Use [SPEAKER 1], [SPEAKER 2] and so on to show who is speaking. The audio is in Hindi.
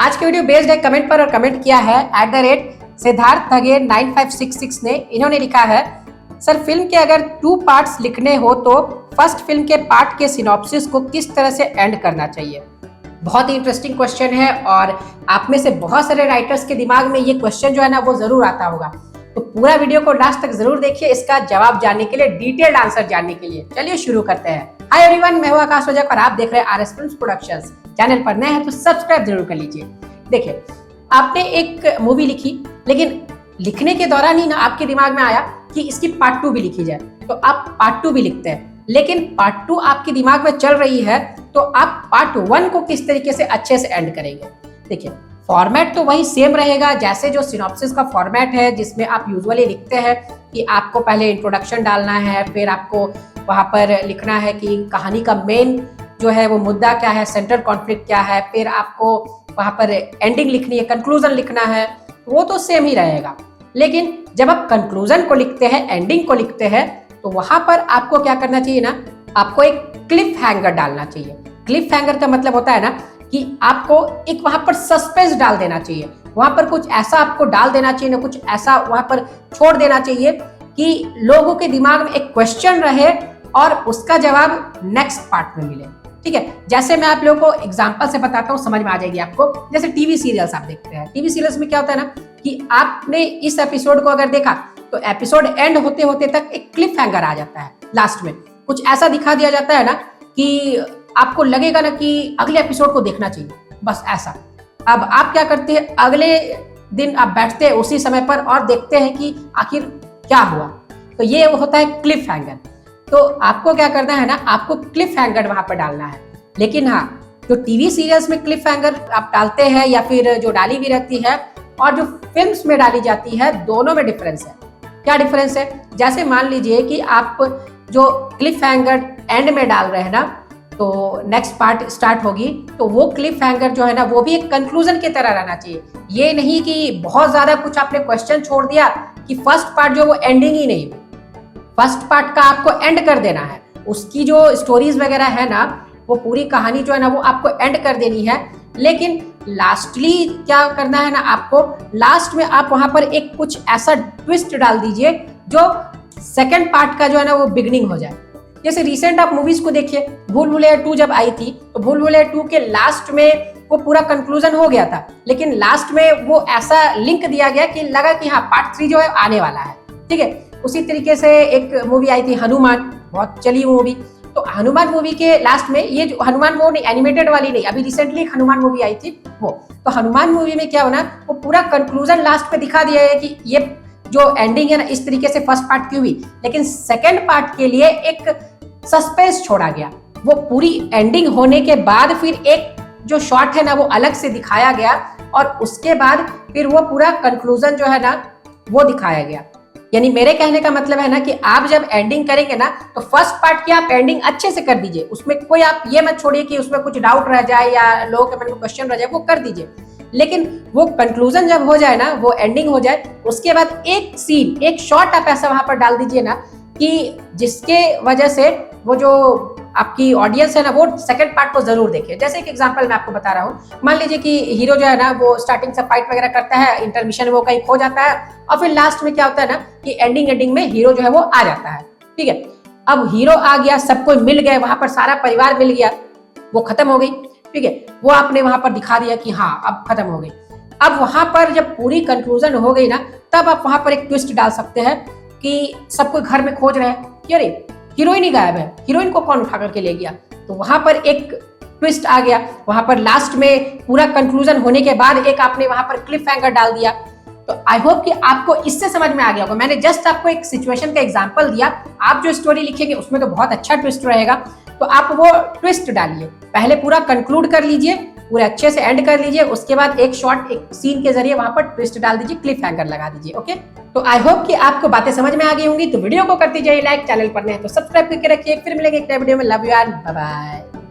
[SPEAKER 1] आज की वीडियो बेस्ड है कमेंट पर और कमेंट किया है @सिद्धार्थ थगे 9566 ने। इन्होंने लिखा है, सर फिल्म के अगर 2 पार्ट्स लिखने हो तो फर्स्ट फिल्म के पार्ट के सिनॉप्सिस को किस तरह से एंड करना चाहिए। बहुत ही इंटरेस्टिंग क्वेश्चन है और आप में से बहुत सारे राइटर्स के दिमाग में ये क्वेश्चन जो है ना वो जरूर आता होगा। तो पूरा वीडियो को लास्ट तक जरूर देखिए इसका जवाब जानने के लिए, डिटेल्ड आंसर जानने के लिए। चलिए शुरू करते हैं। हाय एवरीवन, मैं हूं आकाश वजक और आप देख रहे हैं आरएस फिल्म्स प्रोडक्शंस। चैनल पर नए हैं तो सब्सक्राइब जरूर कर लीजिए। देखिए, आपने एक मूवी लिखी, लेकिन लिखने के दौरान ही ना आपके दिमाग में आया कि इसकी पार्ट 2 भी लिखी जाए, तो आप पार्ट 2 भी लिखते हैं। लेकिन पार्ट 2 आपके दिमाग में चल रही है तो आप पार्ट 1 को किस तरीके से अच्छे से एंड करेंगे। देखिए, फॉर्मेट तो वही सेम रहेगा जैसे जो सिनॉप्सिस का फॉर्मेट है, जिसमें आप यूजुअली लिखते हैं कि आपको पहले इंट्रोडक्शन डालना है, फिर आपको वहां पर लिखना है कि कहानी का मेन जो है वो मुद्दा क्या है, सेंट्रल कॉन्फ्लिक्ट क्या है, फिर आपको वहां पर एंडिंग लिखनी है, कंक्लूजन लिखना है, वो तो सेम ही रहेगा। लेकिन जब आप कंक्लूजन को लिखते हैं, एंडिंग को लिखते हैं, तो वहां पर आपको क्या करना चाहिए ना, आपको एक क्लिफ हैंगर डालना चाहिए। क्लिफ हैंगर का मतलब होता है ना कि आपको एक वहां पर सस्पेंस डाल देना चाहिए, वहां पर कुछ ऐसा आपको डाल देना चाहिए ना, कुछ ऐसा वहां पर छोड़ देना चाहिए कि लोगों के दिमाग में एक क्वेश्चन रहे और उसका जवाब नेक्स्ट पार्ट में मिले। ठीक है, जैसे मैं आप लोगों को एग्जांपल से बताता हूँ, समझ में आ जाएगी आपको। जैसे टीवी सीरियल्स आप देखते हैं, टीवी सीरियल्स में क्या होता है ना कि आपने इस एपिसोड को अगर देखा तो एपिसोड एंड होते होते तक एक क्लिफ हैंगर आ जाता है। लास्ट में कुछ ऐसा दिखा दिया जाता है ना कि आपको लगेगा ना कि अगले एपिसोड को देखना चाहिए, बस ऐसा। अब आप क्या करते हैं, अगले दिन आप बैठते हैं उसी समय पर और देखते हैं कि आखिर क्या हुआ। तो ये होता है क्लिफ हैंगर। तो आपको क्या करना है ना, आपको क्लिफ हैंगर वहां पर डालना है। लेकिन हाँ, जो टीवी सीरियल्स में क्लिफ हैंगर आप डालते हैं या फिर जो डाली भी रहती है और जो फिल्म्स में डाली जाती है, दोनों में डिफरेंस है। क्या डिफरेंस है? जैसे मान लीजिए कि आप जो क्लिफ हैंगर एंड में डाल रहे हैं ना, तो नेक्स्ट पार्ट स्टार्ट होगी, तो वो क्लिफ हैंगर जो है ना वो भी एक कंक्लूजन की तरह रहना चाहिए। ये नहीं कि बहुत ज्यादा कुछ आपने क्वेश्चन छोड़ दिया कि फर्स्ट पार्ट जो वो एंडिंग ही नहीं। फर्स्ट पार्ट का आपको एंड कर देना है, उसकी जो स्टोरीज वगैरह है ना, वो पूरी कहानी जो है ना वो आपको एंड कर देनी है। लेकिन लास्टली क्या करना है ना, आपको लास्ट में आप वहां पर एक कुछ ऐसा ट्विस्ट डाल दीजिए जो सेकंड पार्ट का जो है ना वो बिगनिंग हो जाए। जैसे रिसेंट आप मूवीज को देखिए, भूल भुलैया 2 जब आई थी तो भूल भुलैया 2 के लास्ट में वो पूरा कंक्लूजन हो गया था, लेकिन लास्ट में वो ऐसा लिंक दिया गया कि लगा कि हाँ पार्ट 3 जो है आने वाला है। ठीक है, उसी तरीके से एक मूवी आई थी हनुमान, बहुत चली मूवी। तो हनुमान मूवी के लास्ट में ये जो हनुमान, वो नहीं एनिमेटेड वाली नहीं, अभी रिसेंटली एक हनुमान मूवी आई थी वो। तो हनुमान मूवी में क्या होना, वो पूरा कंक्लूजन लास्ट पे दिखा दिया है कि ये जो एंडिंग है ना इस तरीके से फर्स्ट पार्ट की हुई, लेकिन सेकेंड पार्ट के लिए एक सस्पेंस छोड़ा गया। वो पूरी एंडिंग होने के बाद फिर एक जो शॉट है ना वो अलग से दिखाया गया और उसके बाद फिर वो पूरा कंक्लूजन जो है ना वो दिखाया गया। यानी मेरे कहने का मतलब है ना कि आप जब एंडिंग करेंगे ना तो फर्स्ट पार्ट की आप एंडिंग अच्छे से कर दीजिए, उसमें कोई आप ये मत छोड़िए कि उसमें कुछ डाउट रह जाए या लोगों के मन में क्वेश्चन रह जाए, वो कर दीजिए। लेकिन वो कंक्लूजन जब हो जाए ना, वो एंडिंग हो जाए, उसके बाद एक सीन, एक शॉट आप ऐसा वहां पर डाल दीजिए ना कि जिसके वजह से वो जो आपकी ऑडियंस है ना वो सेकंड पार्ट को जरूर देखे। जैसे एक एग्जांपल मैं आपको बता रहा हूँ, मान लीजिए कि हीरो जो है ना वो स्टार्टिंग से फाइट वगैरह करता है, इंटरमिशन में वो कहीं खो जाता है और फिर लास्ट में क्या होता है ना कि एंडिंग में हीरो जो है वो आ जाता है। ठीक है, अब हीरो आ गया, सब कोई मिल गए, वहां पर सारा परिवार मिल गया, वो खत्म हो गई। ठीक है, वो आपने वहां पर दिखा दिया कि हाँ अब खत्म हो गई। अब वहां पर जब पूरी कंक्लूजन हो गई ना, तब आप वहां पर एक ट्विस्ट डाल सकते हैं कि सब कोई घर में खोज रहे हैं कि अरे हीरोइन ही गायब है, हीरोइन को कौन उठा करके ले गया। तो वहां पर एक ट्विस्ट आ गया, वहां पर लास्ट में पूरा कंक्लूजन होने के बाद एक आपने वहां पर क्लिफ हैंगर डाल दिया। तो आई होप कि आपको इससे समझ में आ गया होगा। मैंने जस्ट आपको एक सिचुएशन का एग्जांपल दिया, आप जो स्टोरी लिखेंगे उसमें तो बहुत अच्छा ट्विस्ट रहेगा, तो आप वो ट्विस्ट डालिए। पहले पूरा कंक्लूड कर लीजिए, पूरे अच्छे से एंड कर लीजिए, उसके बाद एक शॉर्ट एक सीन के जरिए वहां पर ट्विस्ट डाल दीजिए, क्लिफ हैंगर लगा दीजिए। ओके, तो आई होप कि आपको बातें समझ में आ गई होंगी। तो वीडियो को कर दीजिए लाइक, चैनल पर नए तो सब्सक्राइब करके रखिए। फिर मिलेंगे एक नए वीडियो में। Love you and bye bye.